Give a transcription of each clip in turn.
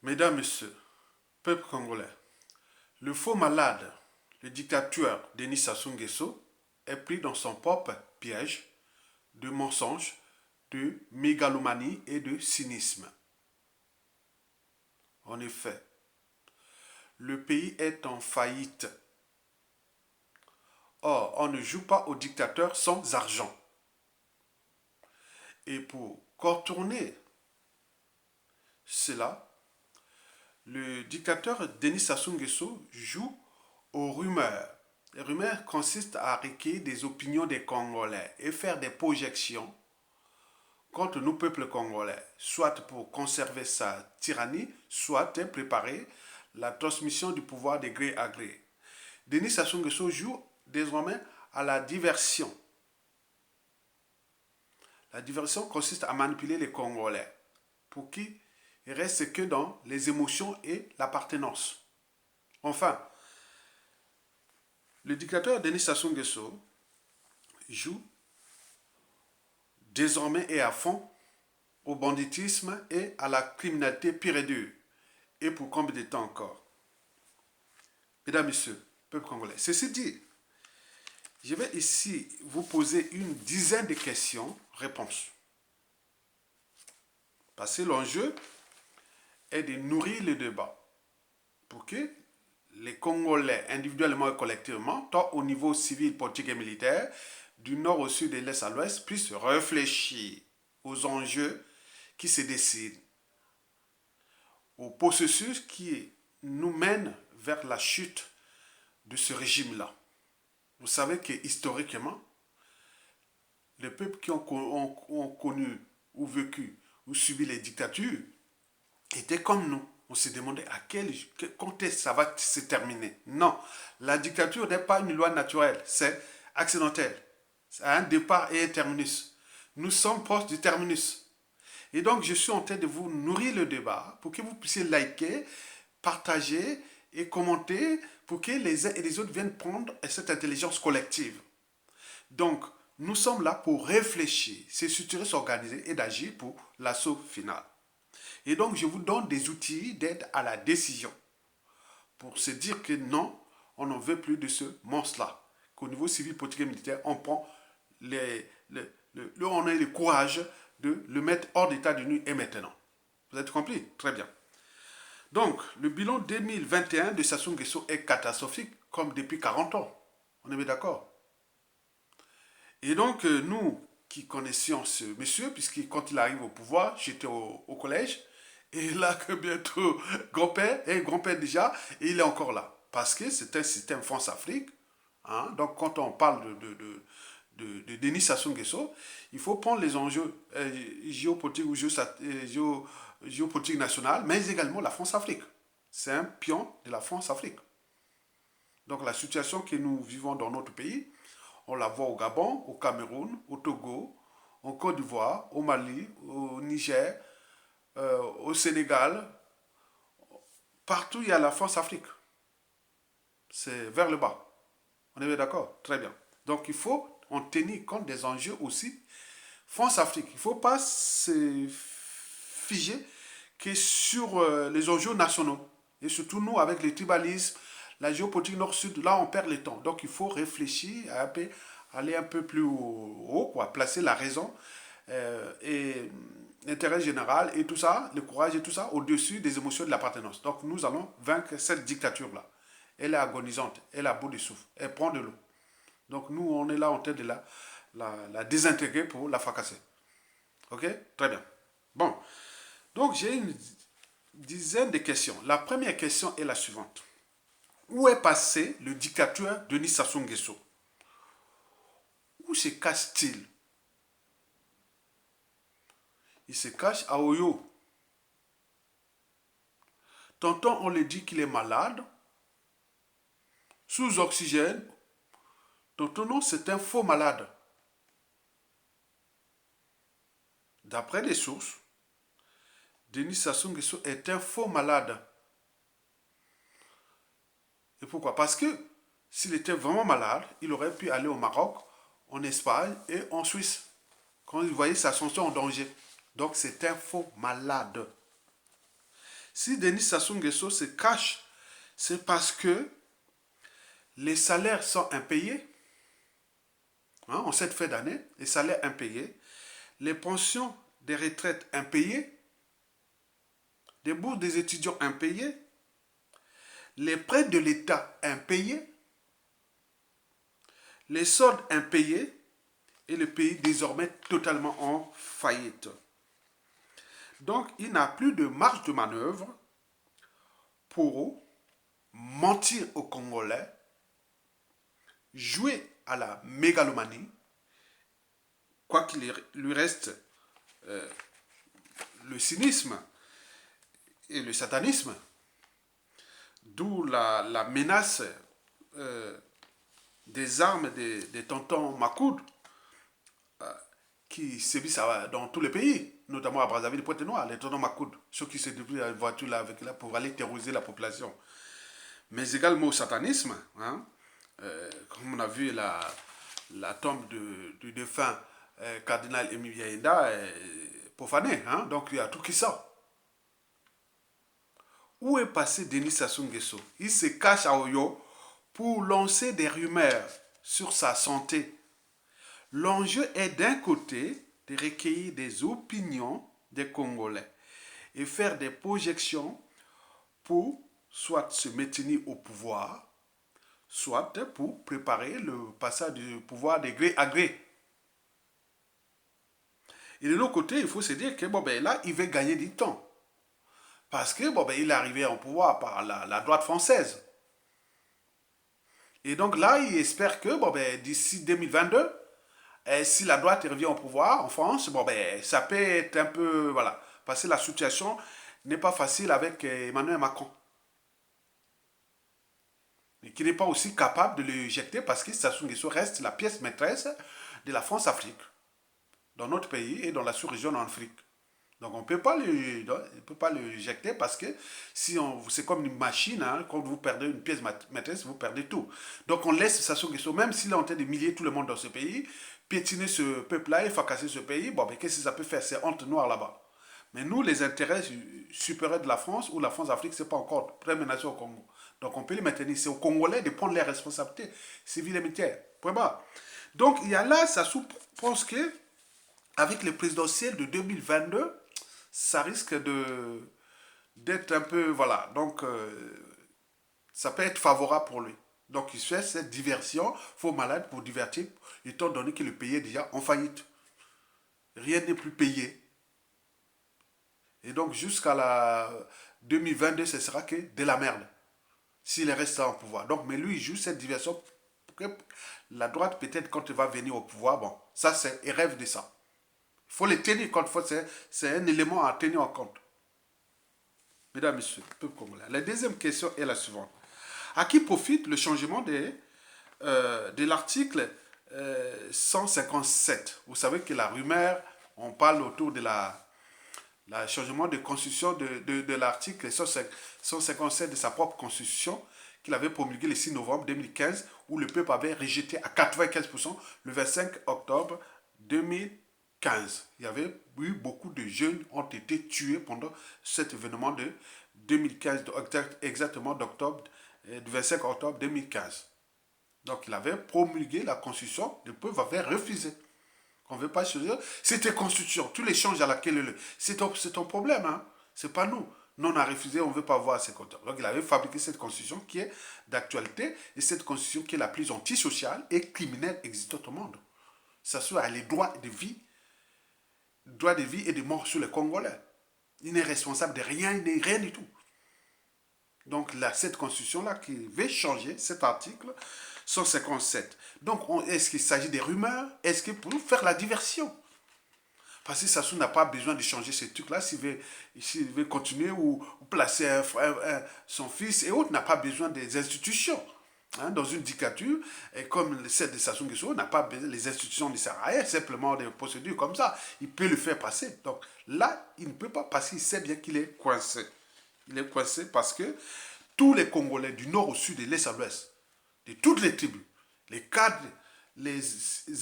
Mesdames, Messieurs, peuple congolais, le faux malade, le dictateur Denis Sassou Nguesso est pris dans son propre piège de mensonges, de mégalomanie et de cynisme. En effet, le pays est en faillite. Or, on ne joue pas au dictateur sans argent. Et pour contourner cela, le dictateur Denis Sassou Nguesso joue aux rumeurs. Les rumeurs consistent à recueillir des opinions des Congolais et faire des projections contre nos peuples congolais, soit pour conserver sa tyrannie, soit préparer la transmission du pouvoir de gré à gré. Denis Sassou Nguesso joue désormais à la diversion. La diversion consiste à manipuler les Congolais pour qu'ils restent que dans les émotions et l'appartenance. Enfin, le dictateur Denis Sassou Nguesso joue désormais et à fond au banditisme et à la criminalité pire et dure. Et pour combien de temps encore? Mesdames, Messieurs, peuple congolais, ceci dit, je vais ici vous poser une dizaine de questions-réponses. Parce que l'enjeu est de nourrir le débat pour que les Congolais, individuellement et collectivement, tant au niveau civil, politique et militaire, du nord au sud et de l'est à l'ouest, puissent réfléchir aux enjeux qui se décident, au processus qui nous mène vers la chute de ce régime-là. Vous savez que historiquement, les peuples qui ont connu ou vécu ou subi les dictatures étaient comme nous. On se demandait quand est-ce que ça va se terminer. Non, la dictature n'est pas une loi naturelle, c'est accidentel. C'est un départ et un terminus. Nous sommes proches du terminus. Et donc, je suis en train de vous nourrir le débat pour que vous puissiez liker, partager et commenter pour que les uns et les autres viennent prendre cette intelligence collective. Donc, nous sommes là pour réfléchir, se structurer, s'organiser et d'agir pour l'assaut final. Et donc, je vous donne des outils d'aide à la décision pour se dire que non, on n'en veut plus de ce monstre-là. Qu'au niveau civil, politique et militaire, on prend on a le courage de le mettre hors d'état de nuit et maintenant. Vous avez compris? Très bien. Donc, le bilan 2021 de Sassou Nguesso est catastrophique, comme depuis 40 ans. On est bien d'accord? Et donc, nous qui connaissions ce monsieur, puisque quand il arrive au pouvoir, j'étais au collège, et là que bientôt grand-père déjà, et il est encore là. Parce que c'est un système France-Afrique. Hein, donc, quand on parle de Denis Sassou Nguesso, il faut prendre les enjeux géopolitiques ou géopolitiques nationales, mais également la France-Afrique. C'est un pion de la France-Afrique. Donc la situation que nous vivons dans notre pays, on la voit au Gabon, au Cameroun, au Togo, en Côte d'Ivoire, au Mali, au Niger, au Sénégal. Partout, il y a la France-Afrique. C'est vers le bas. On est bien d'accord? Très bien. Donc il faut en tenir compte des enjeux aussi France-Afrique. Il ne faut pas se figer que sur les enjeux nationaux. Et surtout nous, avec le tribalisme, la géopolitique nord-sud, là on perd le temps. Donc il faut réfléchir, aller un peu plus haut, quoi, placer la raison et l'intérêt général et tout ça, le courage et tout ça, au-dessus des émotions de l'appartenance. Donc nous allons vaincre cette dictature-là. Elle est agonisante, elle a bout de souffle, elle prend de l'eau. Donc nous, on est là en train de la désintégrer pour la fracasser. Ok? Très bien. Bon. Donc j'ai une dizaine de questions. La première question est la suivante. Où est passé le dictateur Denis Sassou Nguesso? Où se cache-t-il? Il se cache à Oyo. Tantôt on lui dit qu'il est malade, sous oxygène. Tantôt non, c'est un faux malade. D'après les sources, Denis Sassou Nguesso est un faux malade. Et pourquoi? Parce que s'il était vraiment malade, il aurait pu aller au Maroc, en Espagne et en Suisse. Quand il voyait sa santé en danger. Donc c'est un faux malade. Si Denis Sassou Nguesso se cache, c'est parce que les salaires sont impayés. Hein, en cette fin d'année, les salaires impayés, les pensions des retraites impayées, les bourses des étudiants impayées, les prêts de l'État impayés, les soldes impayés et le pays désormais totalement en faillite. Donc, il n'a plus de marge de manœuvre pour mentir aux Congolais, jouer à la mégalomanie, quoi qu'il lui reste le cynisme et le satanisme, d'où la menace des armes des tontons Makoud qui sévissent dans tous les pays, notamment à Brazzaville et Pointe-Noire, les tontons Makoud, ceux qui se déplacent à une voiture là, avec là pour aller terroriser la population. Mais également au satanisme, hein, comme on a vu la tombe du défunt cardinal Émile Yaïda profanée, hein, donc il y a tout qui sort. Où est passé Denis Sassou Nguesso? Il se cache à Oyo pour lancer des rumeurs sur sa santé. L'enjeu est d'un côté de recueillir des opinions des Congolais et faire des projections pour soit se maintenir au pouvoir, soit pour préparer le passage du pouvoir de gré à gré. Et de l'autre côté, il faut se dire que bon, ben, là, il veut gagner du temps. Parce que bon, ben, il est arrivé au pouvoir par la droite française. Et donc là, il espère que bon, ben, d'ici 2022, si la droite revient au pouvoir en France, bon, ben, ça peut être un peu... Voilà. Parce que la situation n'est pas facile avec Emmanuel Macron. Et qui n'est pas aussi capable de l'éjecter parce que Sassou Nguesso reste la pièce maîtresse de la France-Afrique, dans notre pays et dans la sous-région en Afrique. Donc on ne peut pas l'éjecter parce que si c'est comme une machine, hein, quand vous perdez une pièce maîtresse, vous perdez tout. Donc on laisse Sassou Nguesso, même s'il est en train d'humilier tout le monde dans ce pays, piétiner ce peuple-là et fracasser ce pays, bon, mais qu'est-ce que ça peut faire? C'est honte noire là-bas. Mais nous, les intérêts supérieurs de la France ou la France-Afrique, ce n'est pas encore très menacé au Congo. Donc on peut les maintenir. C'est aux Congolais de prendre les responsabilités civiles et militaires. Point barre. Donc il y a là, Sassou pense que avec le présidentiel de 2022, ça risque d'être un peu, voilà, donc ça peut être favorable pour lui. Donc il fait cette diversion, faux malade pour divertir, étant donné que le pays est déjà en faillite. Rien n'est plus payé. Et donc jusqu'à la 2022, ce sera que de la merde, s'il reste en pouvoir. Donc, mais lui, il joue cette diversion pour que la droite, peut-être quand il va venir au pouvoir, bon, ça c'est, il rêve de ça. Il faut les tenir compte, c'est un élément à tenir en compte. Mesdames, Messieurs, peuple congolais. La deuxième question est la suivante. À qui profite le changement de l'article 157? Vous savez que la rumeur, on parle autour de le changement de constitution de l'article 157 de sa propre constitution qu'il avait promulgué le 6 novembre 2015, où le peuple avait rejeté à 95% le 25 octobre 2015. Il y avait eu beaucoup de jeunes qui ont été tués pendant cet événement de 2015, exactement d'octobre, du 25 octobre 2015. Donc il avait promulgué la constitution, le peuple avait refusé. On ne veut pas choisir. C'était constitution. Tu les changes à laquelle c'est ton problème. Hein? Ce n'est pas nous. Nous, on a refusé, on ne veut pas voir ces comptes. Donc, il avait fabriqué cette constitution qui est d'actualité et cette constitution qui est la plus antisociale et criminelle existante au monde. Ça soit les droits de vie et de mort sur les Congolais. Il n'est responsable de rien, il n'est rien du tout. Donc, là, cette constitution-là qui veut changer cet article 157. Donc, est-ce qu'il s'agit des rumeurs? Est-ce que pour nous faire la diversion? Parce que Sassou n'a pas besoin de changer ces trucs-là s'il veut continuer ou placer son fils et autres, n'a pas besoin des institutions. Hein, dans une dictature, et comme celle de Sassou Nguesso, n'a pas besoin, les institutions ne servent à rien, simplement des procédures comme ça. Il peut le faire passer. Donc là, il ne peut pas passer, il sait bien qu'il est coincé. Il est coincé parce que tous les Congolais du nord au sud et de l'est à l'ouest, de toutes les tribus, les cadres, les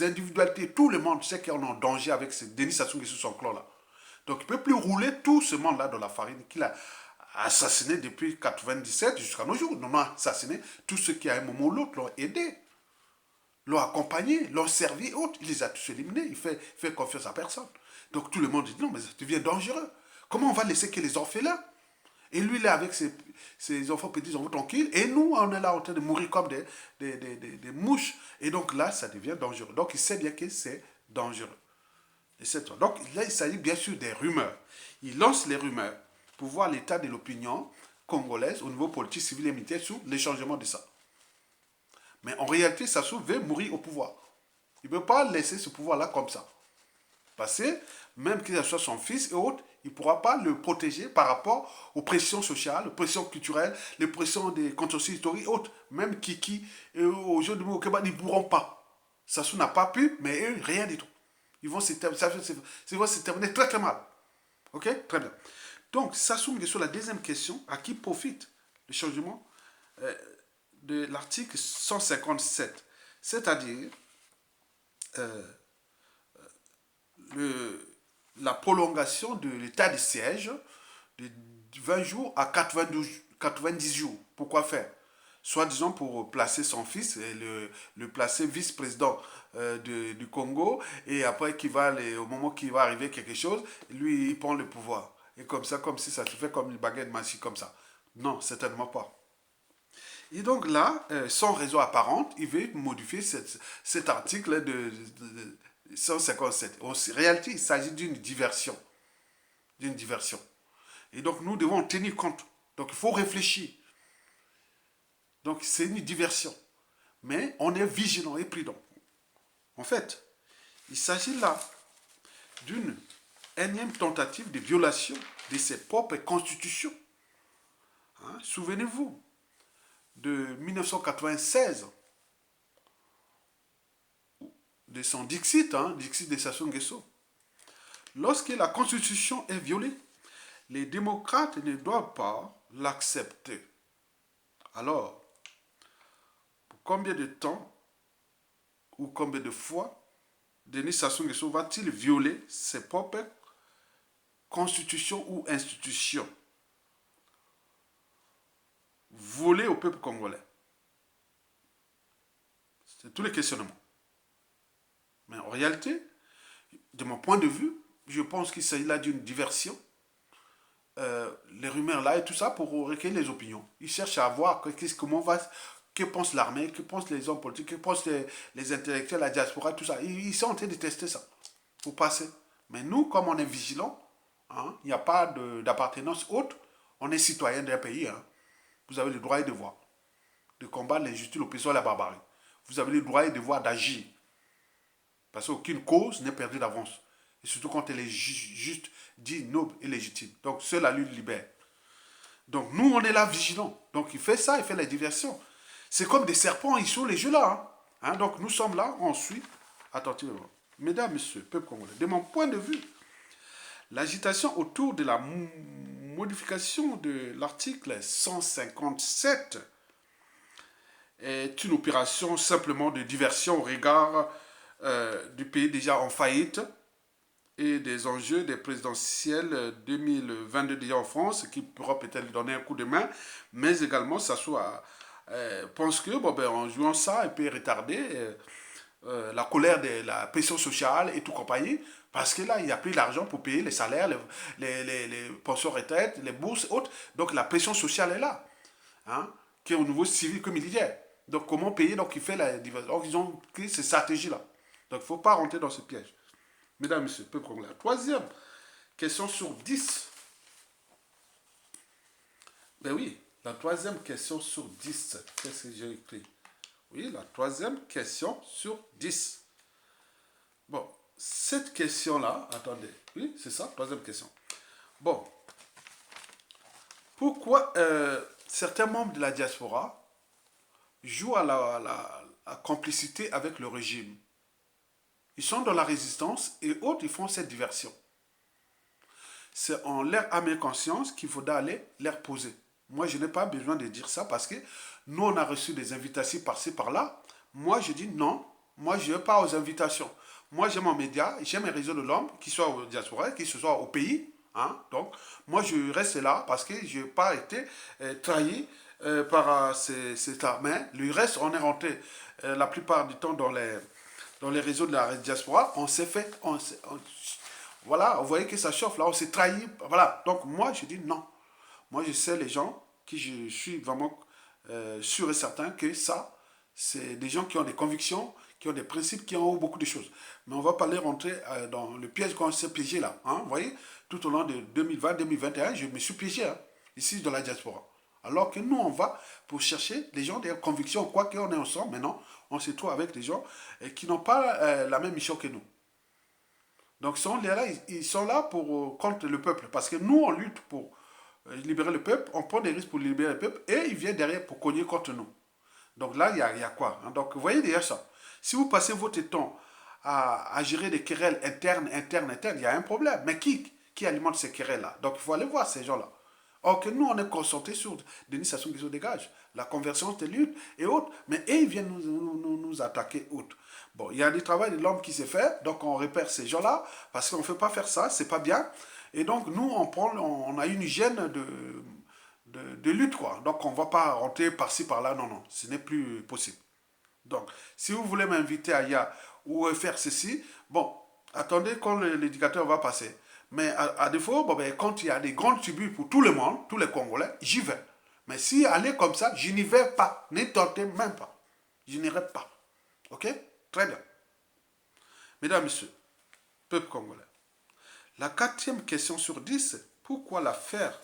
individualités, tout le monde sait qu'on est en danger avec ce Denis Sassou Nguesso son clan là. Donc il ne peut plus rouler tout ce monde là dans la farine qu'il a assassinés depuis 97 jusqu'à nos jours. On a assassiné tous ceux qui, à un moment ou l'autre, l'ont aidé, l'ont accompagné, l'ont servi, autres. Il les a tous éliminés. Il fait confiance à personne. Donc tout le monde dit non, mais ça devient dangereux. Comment on va laisser que les orphelins? Et lui, il est avec ses enfants, petits-enfants tranquilles. Et nous, on est là en train de mourir comme des mouches. Et donc là, ça devient dangereux. Donc il sait bien que c'est dangereux. Donc là, il s'agit bien sûr des rumeurs. Il lance les rumeurs pour voir l'état de l'opinion congolaise au niveau politique, civil et militaire sur les changements de ça. Mais en réalité, Sassou veut mourir au pouvoir. Il ne peut pas laisser ce pouvoir-là comme ça. Parce que même qu'il soit son fils et autres, il ne pourra pas le protéger par rapport aux pressions sociales, aux pressions culturelles, les pressions des contentieux historiques et autres. Même Kiki et aux jeux de mots au Québec, ils ne pourront pas. Sassou n'a pas pu, mais eux, rien du tout. Ils vont se terminer très très mal. Ok? Très bien. Donc, Sassou Nguesso, la deuxième question, à qui profite le changement de l'article 157? C'est-à-dire la prolongation de l'état de siège de 20 jours à 90 jours. Pourquoi faire? Soit disons pour placer son fils et le placer vice-président du Congo, et après au moment qu'il va arriver quelque chose, lui il prend le pouvoir. Et comme ça, comme si ça se fait comme une baguette magique comme ça. Non, certainement pas. Et donc là, sans raison apparente, il veut modifier cet article de 157. En réalité, il s'agit d'une diversion. D'une diversion. Et donc nous devons en tenir compte. Donc il faut réfléchir. Donc c'est une diversion. Mais on est vigilant et prudent. En fait, il s'agit là d'une énième tentative de violation de ses propres constitutions. Hein, souvenez-vous de 1996, de son Dixit, Dixit de Sassou Nguesso. Lorsque la constitution est violée, les démocrates ne doivent pas l'accepter. Alors, pour combien de temps ou combien de fois Denis Sassou Nguesso va-t-il violer ses propres constitutions ou institutions? Voler au peuple congolais. C'est tous les questionnements. Mais en réalité, de mon point de vue, je pense qu'il s'agit là d'une diversion. Les rumeurs là et tout ça pour recueillir les opinions. Ils cherchent à voir que pense l'armée, que pensent les hommes politiques, que pensent les intellectuels, la diaspora, tout ça. Ils sont en train de tester ça pour passer. Mais nous, comme on est vigilants, il n'y a pas d'appartenance haute, on est citoyen d'un pays. Vous avez le droit et le devoir de combattre l'injustice, l'oppression et la barbarie. Vous avez le droit et le devoir d'agir. Parce qu'aucune cause n'est perdue d'avance. Et surtout quand elle est juste, dit, noble et légitime. Donc seule la lutte libère. Donc nous, on est là vigilants. Donc il fait ça, il fait la diversion. C'est comme des serpents, ils sont les jeux là. Donc nous sommes là, on suit attentivement. Mesdames, messieurs, peuple congolais, de mon point de vue, l'agitation autour de la modification de l'article 157 est une opération simplement de diversion au regard du pays déjà en faillite et des enjeux des présidentielles 2022 déjà en France qui pourra peut-être lui donner un coup de main, mais également ça soit pense que en jouant ça, il peut retarder la colère de la pression sociale et tout compagnie, parce que là, il n'y a plus d'argent pour payer les salaires, les pensions retraites, les bourses et autres. Donc la pression sociale est là, qui est au niveau civil que militaire. Donc comment payer? Donc il fait la division. Donc ils ont pris ces stratégies-là. Donc il ne faut pas rentrer dans ce piège. Mesdames et messieurs, peuple congolais. Troisième question sur 10. Ben oui, la troisième question sur 10. Qu'est-ce que j'ai écrit? Oui, la troisième question sur 10. Bon, cette question-là, attendez. Oui, c'est ça, troisième question. Bon, pourquoi certains membres de la diaspora jouent à la complicité avec le régime? Ils sont dans la résistance et autres, ils font cette diversion. C'est en leur âme et conscience qu'il faudra aller leur poser. Moi, je n'ai pas besoin de dire ça parce que nous, on a reçu des invitations par-ci, par-là. Moi, je dis non. Moi, je ne vais pas aux invitations. Moi, j'ai mon média, j'ai mes réseaux de l'homme, qui soient au diaspora, qui soient au pays. Hein? Donc, moi, je reste là parce que je n'ai pas été trahi par cette armée. Le reste, on est rentré la plupart du temps dans les réseaux de la diaspora. On s'est fait... voilà, vous voyez que ça chauffe là, on s'est trahi. Voilà, donc moi, je dis non. Moi, je sais les gens qui je suis vraiment sûr et certain que ça, c'est des gens qui ont des convictions, qui ont des principes, qui ont beaucoup de choses. Mais on ne va pas les rentrer dans le piège qu'on s'est piégé là. Hein, vous voyez, tout au long de 2020-2021, je me suis piégé hein, ici dans la diaspora. Alors que nous, on va pour chercher des gens, des convictions, quoi qu'on est ensemble, mais non, on se trouve avec des gens qui n'ont pas la même mission que nous. Donc ils sont là pour, contre le peuple. Parce que nous, on lutte pour libérer le peuple, on prend des risques pour libérer le peuple, et ils viennent derrière pour cogner contre nous. Donc là, il y a quoi hein? Donc vous voyez déjà ça. Si vous passez votre temps à gérer des querelles internes, il y a un problème. Mais qui alimente ces querelles-là? Donc il faut aller voir ces gens-là. Or que nous, on est concentrés sur Denis Sassou Nguesso dégage, la conversion de lutte et autres, mais eux, ils viennent nous attaquer autres. Bon, il y a du travail de l'homme qui s'est fait, donc on repère ces gens-là, parce qu'on ne fait pas faire ça, c'est pas bien. Et donc nous, on a une hygiène de lutte, quoi. Donc on ne va pas rentrer par-ci, par-là, non, non, ce n'est plus possible. Donc, si vous voulez m'inviter ailleurs ou faire ceci, bon, attendez quand l'éducateur va passer. Mais à défaut, bon, ben, quand il y a des grandes tribus pour tout le monde, tous les Congolais, j'y vais. Mais si aller comme ça, je n'y vais pas. Ne tentez même pas. Je n'irai pas. Ok? Très bien. Mesdames, Messieurs, peuple congolais. La quatrième question sur 10, pourquoi l'affaire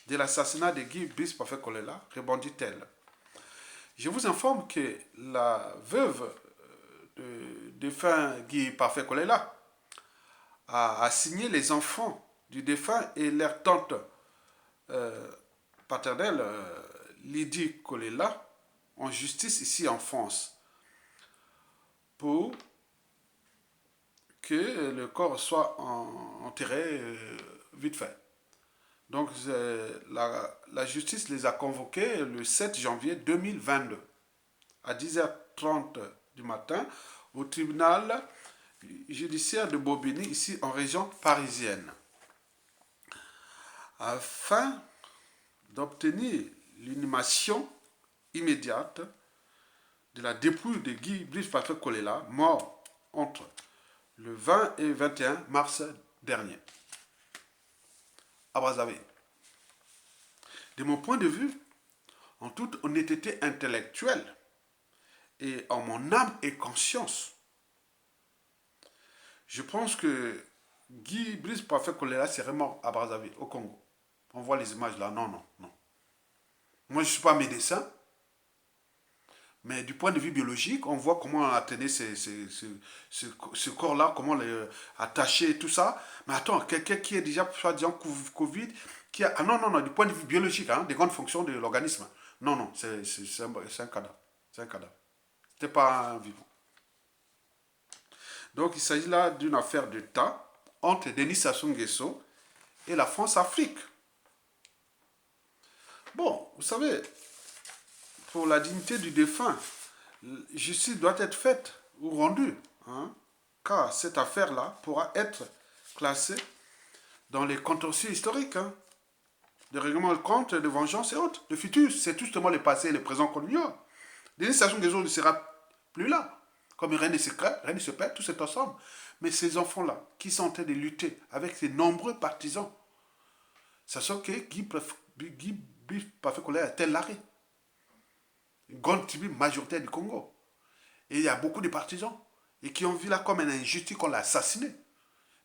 de l'assassinat de Guy Brice Parfait Kolela rebondit-elle? Je vous informe que la veuve de défunt Guy Parfait Kolela a assigné les enfants du défunt et leur tante paternelle, Lydie Kolela, en justice ici en France pour que le corps soit enterré vite fait. Donc la justice les a convoqués le 7 janvier 2022 à 10h30 du matin au tribunal judiciaire de Bobigny, ici en région parisienne, afin d'obtenir l'inhumation immédiate de la dépouille de Guy Brice Parfait Kolela, mort entre le 20 et 21 mars dernier, à Brazzaville. De mon point de vue, en toute honnêteté intellectuelle et en mon âme et conscience, je pense que Guy Brice Parfait Kolela serait mort à Brazzaville, au Congo. On voit les images là. Non, non, non. Moi, je ne suis pas médecin, mais du point de vue biologique, on voit comment atteindre ce corps-là, comment l'attacher, tout ça. Mais attends, quelqu'un qui est déjà, soi-disant, Covid, qui a... Ah non, non, non, du point de vue biologique, hein, des grandes fonctions de l'organisme. Non, non, c'est un cadavre. C'est un cadavre. C'était pas un vivant. Donc, il s'agit là d'une affaire d'État entre Denis Sassou Nguesso et la France-Afrique. Bon, vous savez, pour la dignité du défunt, justice doit être faite ou rendue, hein, car cette affaire-là pourra être classée dans les contentieux historiques, hein, de règlement de compte, de vengeance et autres. Le futur, c'est justement le passé et le présent qu'on ignore. Denis Sassou Nguesso ne sera plus là. Comme rien ne se crée, rien ne se perd, tout est ensemble. Mais ces enfants-là, qui sont en train de lutter avec ces nombreux partisans, sachant que Guy Parfait Kolela était l'arrêt. Une grande tribu majoritaire du Congo. Et il y a beaucoup de partisans. Et qui ont vu là comme une injustice qu'on l'a assassiné.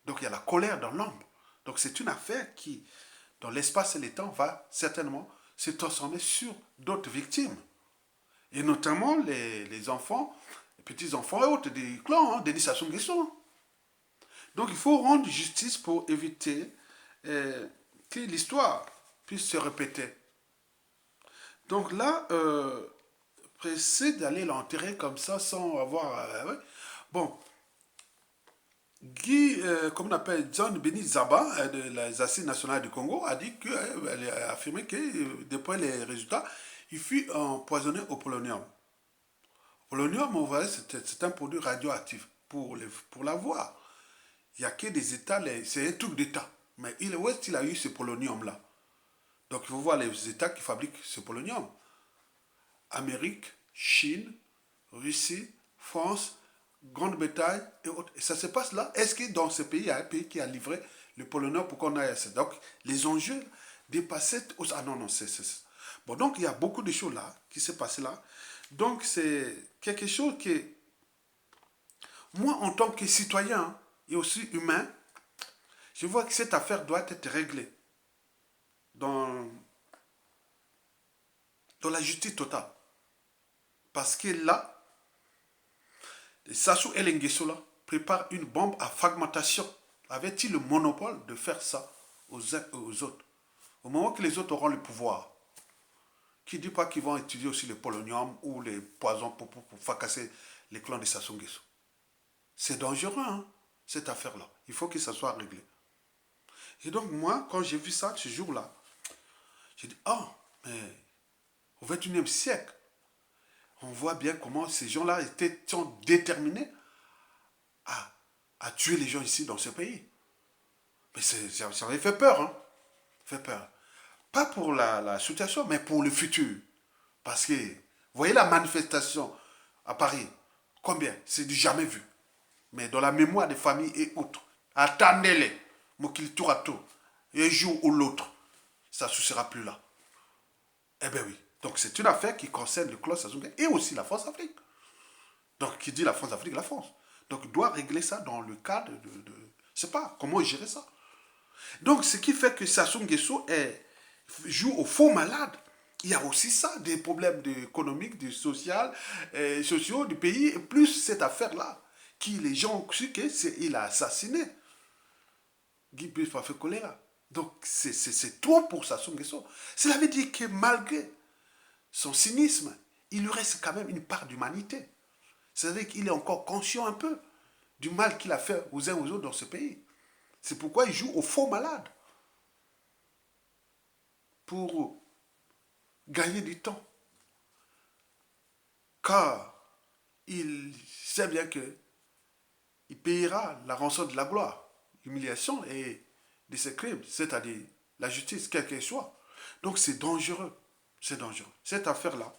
Donc il y a la colère dans l'ombre. Donc c'est une affaire qui, dans l'espace et le temps, va certainement se transformer sur d'autres victimes. Et notamment les enfants, les petits-enfants et autres des clans, hein, Denis Sassou Nguesso. Donc il faut rendre justice pour éviter que l'histoire puisse se répéter. Donc là, pressé d'aller l'enterrer comme ça sans avoir... ouais. Bon, Guy, comme on appelle John Béni Zaba, de les Assises nationales du Congo, a dit que, elle a affirmé que, d'après les résultats, il fut empoisonné au polonium. Polonium, on voit, c'est un produit radioactif. Pour l'avoir, il n'y a que des États, c'est un truc d'État. Mais où est-ce qu'il a eu ce polonium-là? Donc il faut voir les États qui fabriquent ce polonium. Amérique, Chine, Russie, France, Grande-Bretagne et autres. Et ça se passe là. Est-ce que dans ce pays, il y a un pays qui a livré le polonium pour qu'on aille à ça? Donc les enjeux dépassaient... Ah non, non, c'est... Bon, donc il y a beaucoup de choses là qui se passent là. Donc c'est quelque chose que moi, en tant que citoyen et aussi humain, je vois que cette affaire doit être réglée dans, dans la justice totale. Parce que là, Sassou El Nguesso là prépare une bombe à fragmentation. Avait-il le monopole de faire ça aux uns et aux autres? Au moment que les autres auront le pouvoir, qui ne dit pas qu'ils vont étudier aussi le polonium ou les poisons pour fracasser les clans de Sassou Nguesso? C'est dangereux, hein, cette affaire-là. Il faut que ça soit réglé. Et donc, moi, quand j'ai vu ça ce jour-là, j'ai dit, oh, mais au XXIe siècle, on voit bien comment ces gens-là sont déterminés à, à tuer les gens ici dans ce pays. Mais ça avait fait peur, hein. Fait peur. Pas pour la situation, mais pour le futur. Parce que, vous voyez la manifestation à Paris, combien? C'est du jamais vu. Mais dans la mémoire des familles et autres, attendez-les, Mokili tour à tour, un jour ou l'autre, ça ne sera plus là. Eh bien oui. Donc c'est une affaire qui concerne le clan Sassou Nguesso et aussi la France-Afrique. Donc qui dit la France-Afrique, la France. Donc il doit régler ça dans le cadre de je sais pas, comment gérer ça. Donc ce qui fait que Sassou Nguesso joue au faux malade. Il y a aussi ça, des problèmes économiques, social, sociaux du pays, et plus cette affaire-là, qui les gens ont cru qu'il a assassiné Guy Biff Choléra. Donc c'est trop pour Sassou Nguesso. Cela veut dire que malgré son cynisme, il lui reste quand même une part d'humanité. C'est-à-dire qu'il est encore conscient un peu du mal qu'il a fait aux uns aux autres dans ce pays. C'est pourquoi il joue au faux malade. Pour gagner du temps. Car il sait bien que il payera la rançon de la gloire, l'humiliation et de ses crimes, c'est-à-dire la justice, quelle qu'elle soit. Donc c'est dangereux. C'est dangereux. Cette affaire-là,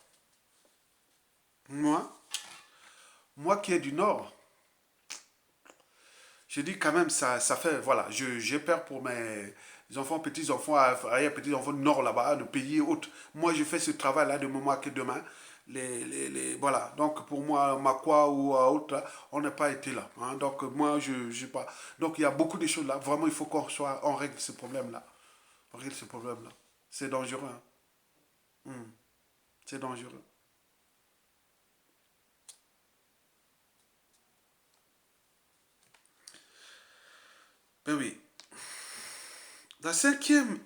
moi qui est du Nord, je dis quand même, ça fait, voilà, j'ai peur pour mes enfants, petits-enfants, petits-enfants du Nord là-bas, de pays autres. Moi, je fais ce travail-là de moment que demain. Voilà, donc pour moi, Makwa ou autre, là, on n'a pas été là. Hein. Donc moi, je n'ai pas. Donc il y a beaucoup de choses là. Vraiment, il faut on règle ce problème-là. On règle ce problème-là. C'est dangereux. Hein. C'est dangereux. Ben oui. La cinquième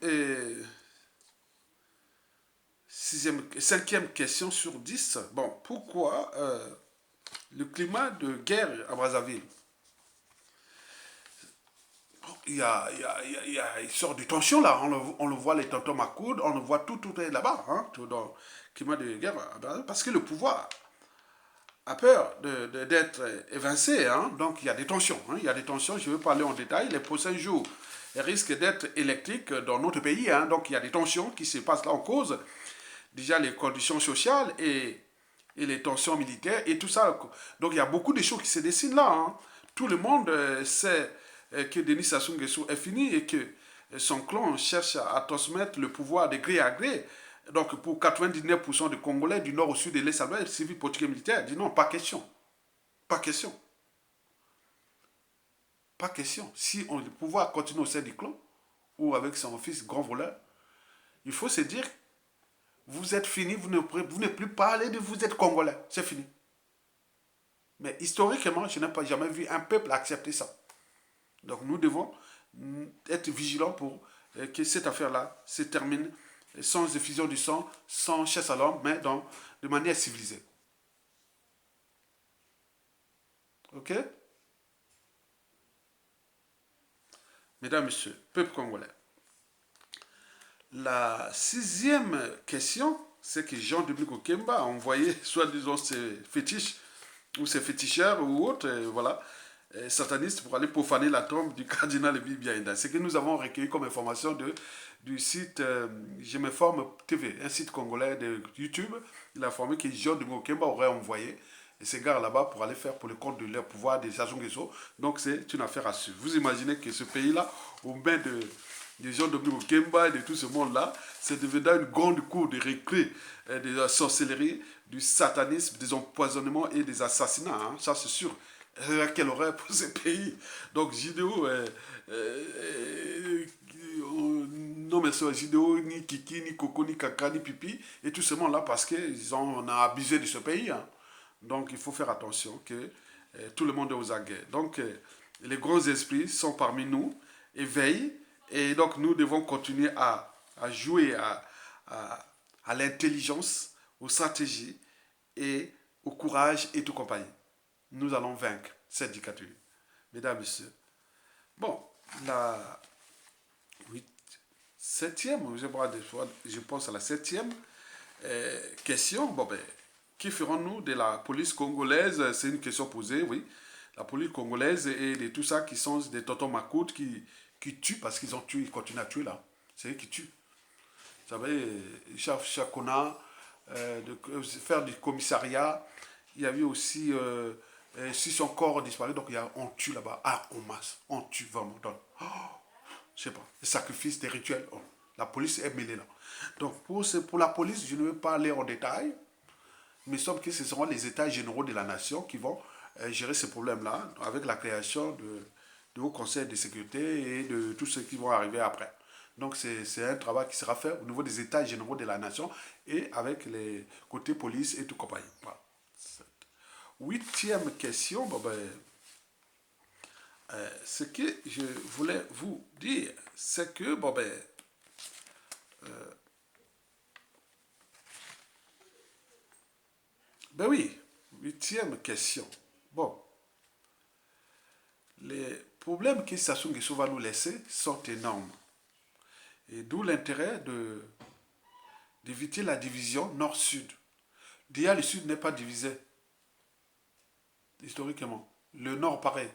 question sur 10. Bon, pourquoi le climat de guerre à Brazzaville? Bon, il sort de tension là. On le voit les tontons Macoud, on le voit tout est là-bas, hein, tout dans le climat de guerre à Brazzaville, parce que le pouvoir a peur d'être évincé. Hein, donc il y a des tensions. Hein, il y a des tensions, je vais parler en détail. Les prochains jours risquent d'être électriques dans notre pays. Hein, donc il y a des tensions qui se passent là en cause. Déjà les conditions sociales et les tensions militaires et tout ça. Donc il y a beaucoup de choses qui se dessinent là. Hein. Tout le monde sait que Denis Sassou Nguesso est fini et que son clan cherche à transmettre le pouvoir de gré à gré. Donc pour 99% des Congolais du nord au sud de l'Est, ça doit être civil, politique et militaire. Dit non, pas question. Pas question. Pas question. Si on, le pouvoir continue au sein du clan ou avec son fils grand voleur, il faut se dire vous êtes fini, vous ne plus parler de vous êtes Congolais. C'est fini. Mais historiquement, je n'ai pas jamais vu un peuple accepter ça. Donc nous devons être vigilants pour que cette affaire-là se termine sans effusion du sang, sans chasse à l'homme, mais de manière civilisée. Ok? Mesdames, Messieurs, peuple congolais. La sixième question, c'est que Jean-Dominique Okemba a envoyé, soi-disant, ses fétiches, ou ses féticheurs, ou autres, voilà, satanistes pour aller profaner la tombe du cardinal Bibiaïda. Ce que nous avons recueilli comme information du site Je m'informe TV, un site congolais de YouTube. Il a informé que Jean de Mokemba aurait envoyé ces gars là-bas pour aller faire pour le compte de leur pouvoir des Sassou Nguesso. Donc c'est une affaire à suivre. Vous imaginez que ce pays-là, aux mains des gens de Mokemba et de tout ce monde-là, c'est devenu une grande cour de récré de la sorcellerie, du satanisme, des empoisonnements et des assassinats. Hein, ça c'est sûr. Quelle horreur pour ces pays. Donc Jidéo, non mais c'est Jidéo, ni Kiki, ni Coco, ni Kaka, ni Pipi, et tout ce monde-là parce qu'on a abusé de ce pays. Hein. Donc il faut faire attention que tout le monde est aux aguets. Donc les grands esprits sont parmi nous et veillent. Et donc nous devons continuer à jouer à l'intelligence, aux stratégies et au courage et tout compagnie. Nous allons vaincre cette dictature. Mesdames, Messieurs. Bon, la septième, je pense à la septième question. Bon, ben, qui ferons-nous de la police congolaise? C'est une question posée, oui. La police congolaise et de tout ça qui sont des tontons macoutes qui tuent parce qu'ils ont tué, ils continuent à tuer là. C'est eux qui tuent. Vous savez, Chakona, de faire du commissariat, il y avait aussi, si son corps disparaît, donc on tue là-bas, en masse, on tue vraiment. Donc, je sais pas, des sacrifices, des rituels, la police est mêlée là. Donc pour la police, je ne vais pas aller en détail, mais sauf que ce seront les états généraux de la nation qui vont gérer ces problèmes-là avec la création de haut conseil de sécurité et de tout ce qui vont arriver après. Donc c'est un travail qui sera fait au niveau des états généraux de la nation et avec les côtés police et tout compagnie. Voilà. Huitième question, bon ben, ce que je voulais vous dire, c'est que, bon ben, ben oui, huitième question. Bon, les problèmes que Sassou Nguesso va nous laisser sont énormes. Et d'où l'intérêt d'éviter la division nord-sud. Déjà, le sud n'est pas divisé historiquement. Le nord, pareil.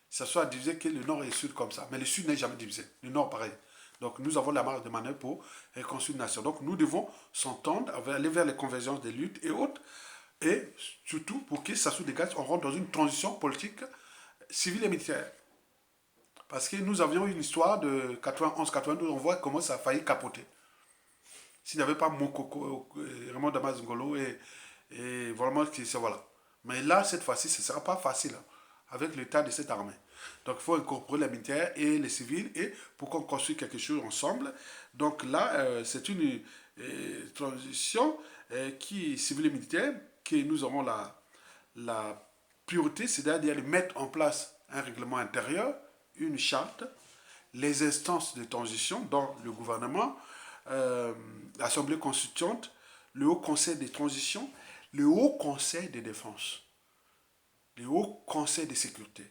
Ça soit divisé que le nord et le sud comme ça. Mais le sud n'est jamais divisé. Le nord, pareil. Donc nous avons la marge de manœuvre pour reconstruire une nation. Donc nous devons s'entendre, aller vers les convergences des luttes et autres. Et surtout pour que ça se dégage, on rentre dans une transition politique civile et militaire. Parce que nous avions une histoire de 91-92, on voit comment ça a failli capoter. S'il n'y avait pas Mokoko, Raymond Damas Ngolo et vraiment, voilà. Mais là, cette fois-ci, ce ne sera pas facile hein, avec l'état de cette armée. Donc, il faut incorporer les militaires et les civils et pour qu'on construise quelque chose ensemble. Donc là, c'est une transition civile et militaire que nous aurons la priorité, c'est-à-dire de mettre en place un règlement intérieur, une charte, les instances de transition dans le gouvernement, l'Assemblée constituante, le Haut Conseil de transition, le Haut Conseil de défense, le Haut Conseil de sécurité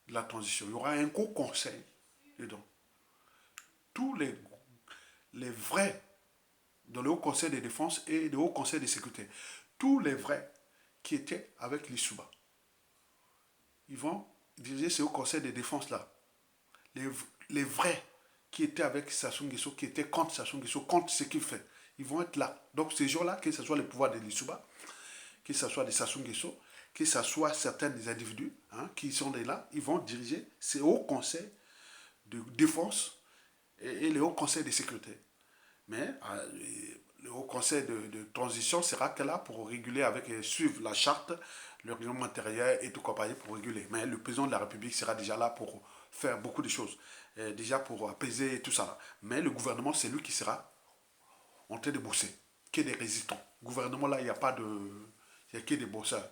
de la transition. Il y aura un Haut Conseil dedans. Tous les vrais dans le Haut Conseil de défense et le Haut Conseil de sécurité, tous les vrais qui étaient avec l'Issouba, ils vont diriger ce Haut Conseil de défense là. Les vrais qui étaient avec Sassou Nguesso, qui étaient contre Sassou Nguesso, contre ce qu'il fait, ils vont être là. Donc ces gens-là, que ce soit le pouvoir de l'Issouba, que ce soit de Sassou Nguesso, que ce soit certains des individus hein, qui sont là, ils vont diriger ces hauts conseils de défense et les hauts conseils de sécurité. Mais le haut conseil de transition sera que là pour réguler avec suivre la charte, le règlement intérieur et tout compagnie pour réguler. Mais le président de la République sera déjà là pour faire beaucoup de choses, déjà pour apaiser tout ça. Mais le gouvernement, c'est lui qui sera en train de bosser, qui est des résistants. Le gouvernement, là, il n'y a pas de... Il n'y a que des bosseurs.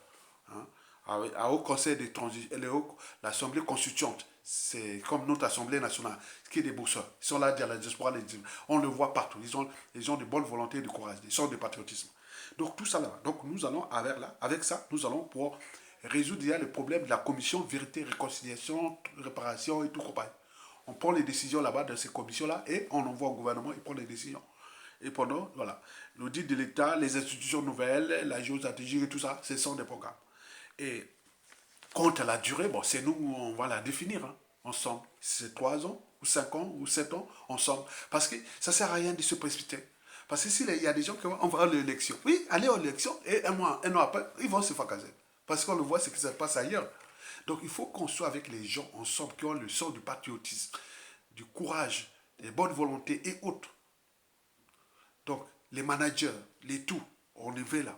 Hein. Au conseil de transition, l'Assemblée constituante, c'est comme notre Assemblée nationale, qui est des bosseurs. Ils sont là, à la diaspora, on le voit partout. Ils ont de bonne volonté et de courage, ils sont de patriotisme. Donc tout ça là. Donc nous allons avec ça, nous allons pouvoir résoudre déjà le problème de la commission vérité, réconciliation, réparation et tout compagnie. On prend les décisions là-bas dans ces commissions-là et on envoie au gouvernement, il prend les décisions. Et pendant, voilà, l'audit de l'État, les institutions nouvelles, la géostratégie et tout ça, ce sont des programmes. Et Quant à la durée, bon, c'est nous, on va la définir, hein, ensemble. C'est 3 ans, ou 5 ans, ou 7 ans, ensemble. Parce que ça ne sert à rien de se précipiter. Parce que s'il y a des gens qui vont, on va à l'élection. Oui, aller à l'élection, et un an après, ils vont se fracasser. Parce qu'on le voit, ce qui se passe ailleurs. Donc il faut qu'on soit avec les gens ensemble qui ont le sens du patriotisme, du courage, des bonnes volontés et autres. Donc les managers, les tout, on est là.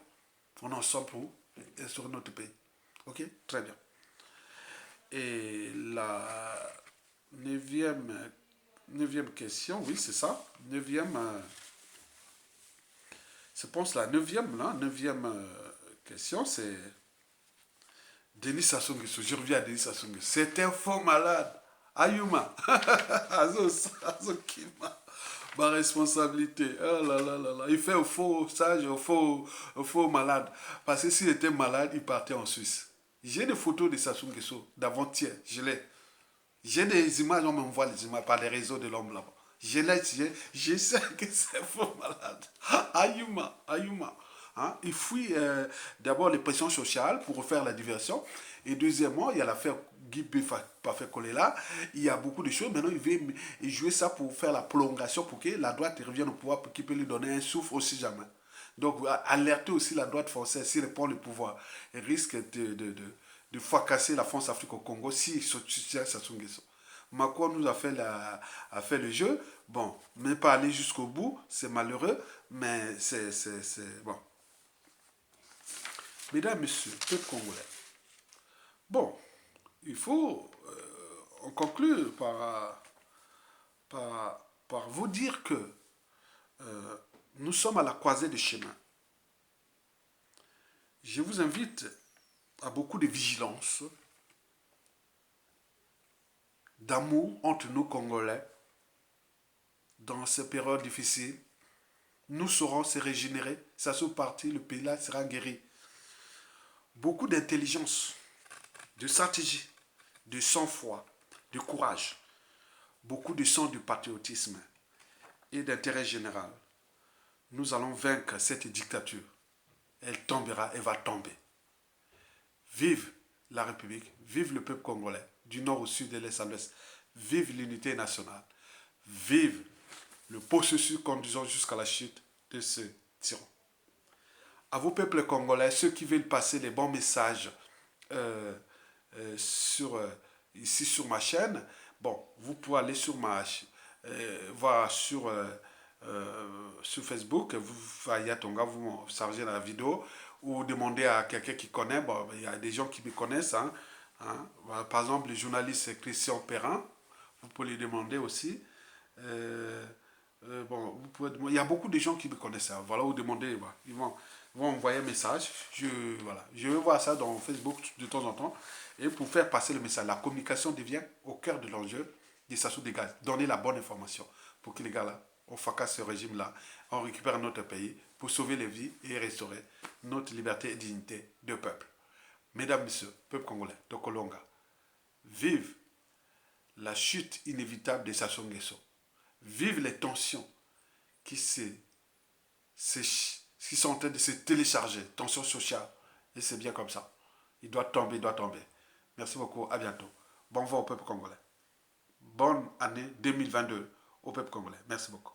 On est ensemble pour sur notre pays. Ok? Très bien. Et la neuvième question, oui, c'est ça. Neuvième, je pense la neuvième question, c'est Denis Sassou Nguesso. Je reviens à Denis Sassou Nguesso. C'est un faux malade. Ayuma. Azokima. Ma responsabilité. Oh là là là là. Il fait un faux sage, un faux malade. Parce que s'il était malade, il partait en Suisse. J'ai des photos de Sassou Nguesso d'avant-hier. Je l'ai. J'ai des images, on m'envoie les images par les réseaux de l'homme là-bas. Je sais que c'est un faux malade. Ayuma, Ayuma. Hein? Il fuit d'abord les pressions sociales pour refaire la diversion. Et deuxièmement, il y a l'affaire Guy Parfait là. Il y a beaucoup de choses. Maintenant, il veut jouer ça pour faire la prolongation pour que la droite revienne au pouvoir, pour qu'il puisse lui donner un souffle aussi jamais. Donc, alerter aussi la droite française, s'il prend le pouvoir, il risque de fracasser la France-Afrique au Congo s'il soutient Sassou Nguesso. Macron nous a fait le jeu. Bon, mais pas aller jusqu'au bout, c'est malheureux, mais c'est bon. Mesdames, Messieurs, peuple congolais. Bon, il faut on conclut par vous dire que nous sommes à la croisée des chemins. Je vous invite à beaucoup de vigilance, d'amour entre nous Congolais dans ces périodes difficiles. Nous saurons se régénérer, ça sera parti, le pays là sera guéri. Beaucoup d'intelligence, de stratégie, de sang-froid, de courage, beaucoup de sens du patriotisme et d'intérêt général. Nous allons vaincre cette dictature. Elle tombera, elle va tomber. Vive la République, vive le peuple congolais, du nord au sud, de l'est à l'ouest. Vive l'unité nationale. Vive le processus conduisant jusqu'à la chute de ce tyran. À vos peuples congolais, ceux qui veulent passer les bons messages ici sur ma chaîne, bon, vous pouvez aller sur voir sur Facebook, vous Yatonga, vous chargez la vidéo ou demandez à quelqu'un qui connaît. Bon, il y a des gens qui me connaissent. Hein. Par exemple, le journaliste Christian Perrin, vous pouvez lui demander aussi. Bon, il y a beaucoup de gens qui me connaissent. Hein. Voilà, vous demandez, voilà, ils vont envoyer un message. Voilà, je vais voir ça dans Facebook de temps en temps. Et pour faire passer le message, la communication devient au cœur de l'enjeu des Sassou des gaz. Donner la bonne information pour que les gars là, on fracasse ce régime-là, on récupère notre pays pour sauver les vies et restaurer notre liberté et dignité de peuple. Mesdames, Messieurs, peuple congolais, Tokolonga, vive la chute inévitable de Sassou Nguesso. Vive les tensions qui sont en train de se télécharger, tensions sociales. Et c'est bien comme ça. Il doit tomber, il doit tomber. Merci beaucoup, à bientôt. Bon vent au peuple congolais. Bonne année 2022 au peuple congolais. Merci beaucoup.